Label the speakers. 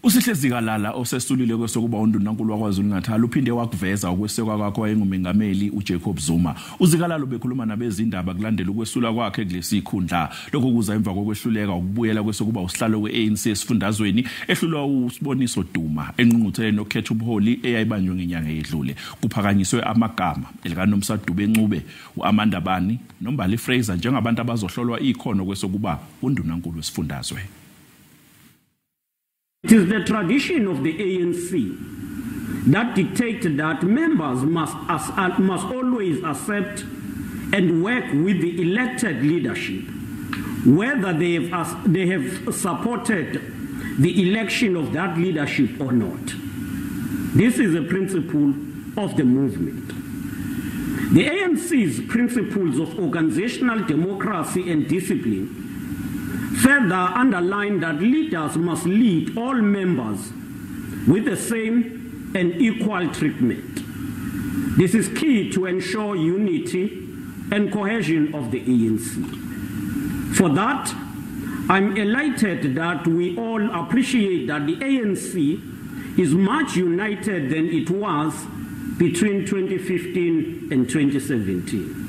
Speaker 1: USihle Zikalala osesulile kwesokuba uNdunankulu wakwaZulu Natal uphinde wakuveza ukweseka kwakhe owayengumengameli uJacob Zuma. UZikalala ubekhuluma nabezindaba kulandela ukwesulwa kwakhe kulesikhundla. Lokhu kuza emva kokwehluleka ukubuyela kwesokuba usihlalo weANC esifundazweni ehlulwa uSiboniso Duma enqungqutheleni nokhetha ubuholi eyayibanjwe ngenyanga edlule. Kuphakanyiswe amagama elikaNomusa Dube Ncube, uAmandabani nombali Fraser njengabantu abazohlolwa ikhono kwesokuba uNdunankulu esifundazwe.
Speaker 2: It is the tradition of the ANC that dictates that members must always accept and work with the elected leadership, whether they have supported the election of that leadership or not. This is a principle of the movement. The ANC's principles of organizational democracy and discipline further underline that leaders must lead all members with the same and equal treatment. This is key to ensure unity and cohesion of the ANC. For that, I'm elated that we all appreciate that the ANC is much united than it was between 2015 and 2017.